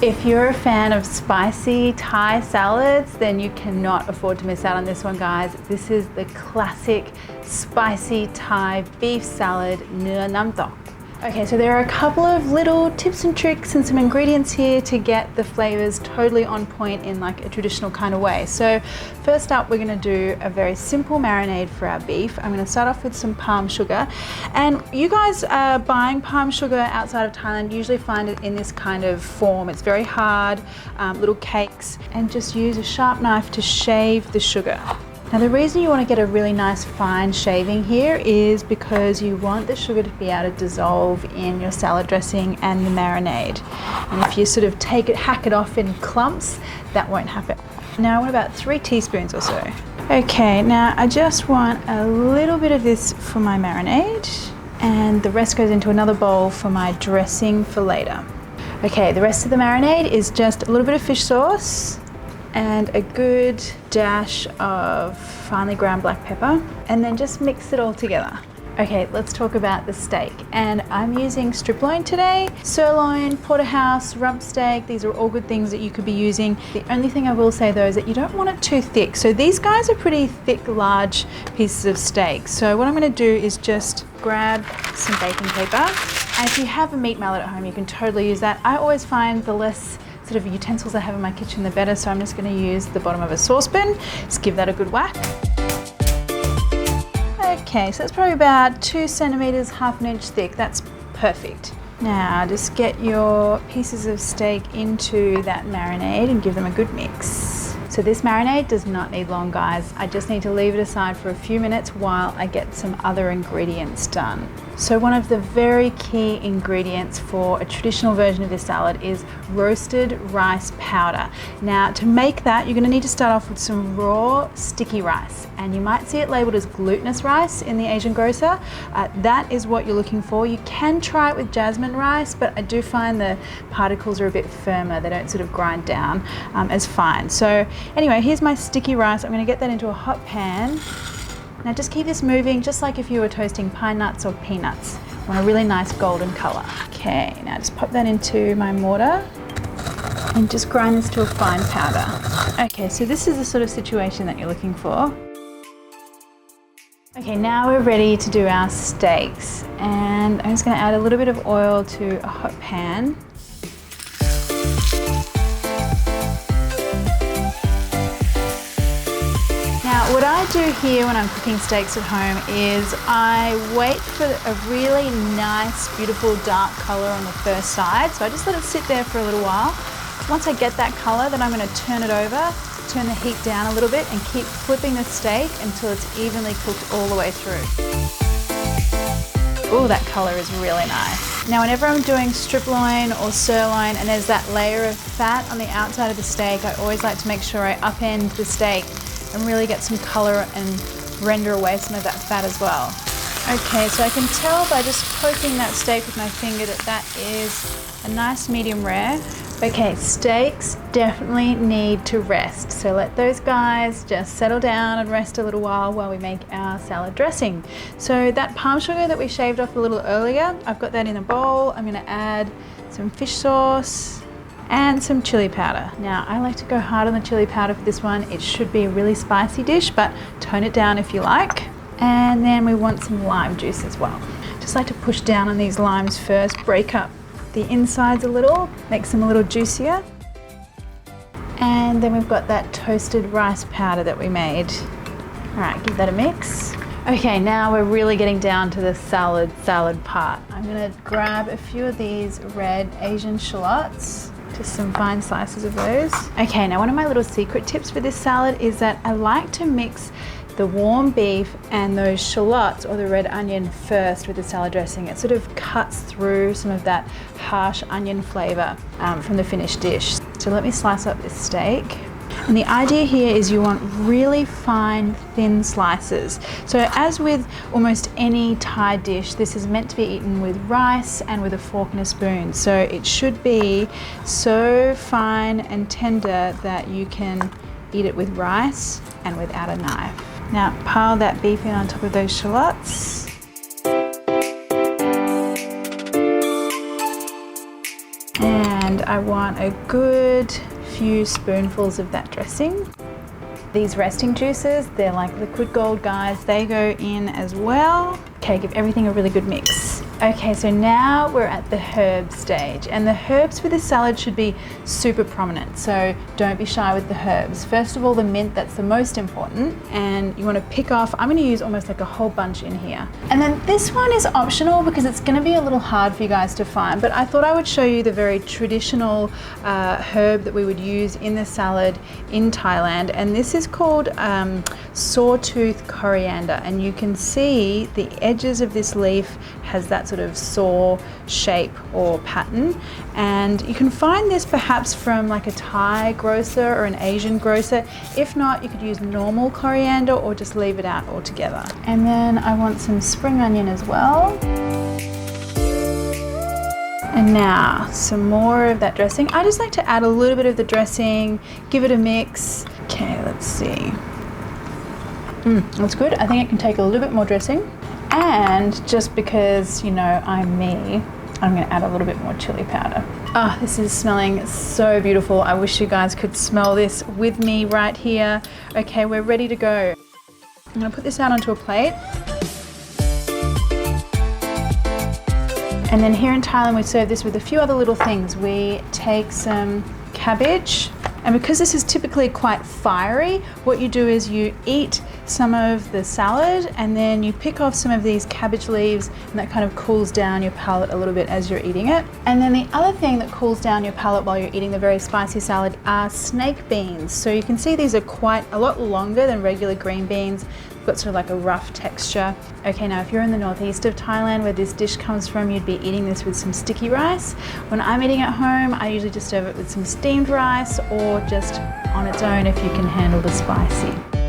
If you're a fan of spicy Thai salads, then you cannot afford to miss out on this one, guys. This is the classic spicy Thai beef salad, Nam Tok. Okay, so there are a couple of little tips and tricks and some ingredients here to get the flavors totally on point in like a traditional kind of way. So first up, we're gonna do a very simple marinade for our beef. I'm gonna start off with some palm sugar. And you guys buying palm sugar outside of Thailand usually find it in this kind of form. It's very hard, little cakes, and just use a sharp knife to shave the sugar. Now the reason you want to get a really nice fine shaving here is because you want the sugar to be able to dissolve in your salad dressing and the marinade. And if you sort of hack it off in clumps, that won't happen. Now I want about 3 teaspoons or so. Okay, now I just want a little bit of this for my marinade, and the rest goes into another bowl for my dressing for later. Okay, the rest of the marinade is just a little bit of fish sauce, and a good dash of finely ground black pepper, and then just mix it all together. Okay, let's talk about the steak. And I'm using strip loin today, sirloin, porterhouse, rump steak. These are all good things that you could be using. The only thing I will say though is that you don't want it too thick. So these guys are pretty thick, large pieces of steak. So what I'm gonna do is just grab some baking paper. And if you have a meat mallet at home, you can totally use that. I always find the less sort of utensils I have in my kitchen, the better. So I'm just going to use the bottom of a saucepan. Just give that a good whack. Okay, so that's probably about 2 centimeters, half an inch thick. That's perfect. Now just get your pieces of steak into that marinade and give them a good mix. So this marinade does not need long, guys. I just need to leave it aside for a few minutes while I get some other ingredients done. So one of the very key ingredients for a traditional version of this salad is roasted rice powder. Now to make that, you're gonna need to start off with some raw sticky rice, and you might see it labeled as glutinous rice in the Asian grocer. That is what you're looking for. You can try it with jasmine rice, but I do find the particles are a bit firmer. They don't sort of grind down as fine. So anyway, here's my sticky rice. I'm gonna get that into a hot pan. Now just keep this moving, just like if you were toasting pine nuts or peanuts. You want a really nice golden color. Okay, now just pop that into my mortar and just grind this to a fine powder. Okay, so this is the sort of situation that you're looking for. Okay, now we're ready to do our steaks. And I'm just gonna add a little bit of oil to a hot pan. Now, what I do here when I'm cooking steaks at home is I wait for a really nice, beautiful dark color on the first side. So I just let it sit there for a little while. Once I get that color, then I'm gonna turn it over, turn the heat down a little bit, and keep flipping the steak until it's evenly cooked all the way through. Oh, that color is really nice. Now, whenever I'm doing strip loin or sirloin and there's that layer of fat on the outside of the steak, I always like to make sure I upend the steak and really get some color and render away some of that fat as well. Okay, so I can tell by just poking that steak with my finger that that is a nice medium rare. Okay, steaks definitely need to rest. So let those guys just settle down and rest a little while we make our salad dressing. So that palm sugar that we shaved off a little earlier, I've got that in a bowl. I'm gonna add some fish sauce and some chili powder. Now, I like to go hard on the chili powder for this one. It should be a really spicy dish, but tone it down if you like. And then we want some lime juice as well. Just like to push down on these limes first, break up the insides a little, makes them a little juicier. And then we've got that toasted rice powder that we made. All right, give that a mix. Okay, now we're really getting down to the salad part. I'm gonna grab a few of these red Asian shallots, just some fine slices of those. Okay, now one of my little secret tips for this salad is that I like to mix the warm beef and those shallots or the red onion first with the salad dressing. It sort of cuts through some of that harsh onion flavor from the finished dish. So let me slice up this steak. And the idea here is you want really fine, thin slices. So as with almost any Thai dish, this is meant to be eaten with rice and with a fork and a spoon. So it should be so fine and tender that you can eat it with rice and without a knife. Now pile that beef in on top of those shallots. And And I want a good few spoonfuls of that dressing. These resting juices, they're like liquid gold, guys. They go in as well. Okay, give everything a really good mix. Okay, so now we're at the herb stage, and the herbs for this salad should be super prominent, so don't be shy with the herbs. First of all, the mint, that's the most important, and you want to pick off, I'm going to use almost like a whole bunch in here. And then this one is optional because it's going to be a little hard for you guys to find, but I thought I would show you the very traditional herb that we would use in the salad in Thailand, and this is called sawtooth coriander, and you can see the edges of this leaf has that sort of saw shape or pattern, and you can find this perhaps from like a Thai grocer or an Asian grocer. If not, you could use normal coriander or just leave it out altogether. And then I want some spring onion as well. And now some more of that dressing. I just like to add a little bit of the dressing, give it a mix. Okay, let's see. That's good. I think it can take a little bit more dressing. And just because, you know, I'm me, I'm going to add a little bit more chili powder. Oh, this is smelling so beautiful. I wish you guys could smell this with me right here. Okay, we're ready to go. I'm going to put this out onto a plate. And then here in Thailand, we serve this with a few other little things. We take some cabbage, and because this is typically quite fiery, what you do is you eat some of the salad and then you pick off some of these cabbage leaves, and that kind of cools down your palate a little bit as you're eating it. And then the other thing that cools down your palate while you're eating the very spicy salad are snake beans. So you can see these are quite a lot longer than regular green beans. Got sort of like a rough texture. Okay, now if you're in the northeast of Thailand where this dish comes from, you'd be eating this with some sticky rice. When I'm eating at home, I usually just serve it with some steamed rice or just on its own if you can handle the spicy.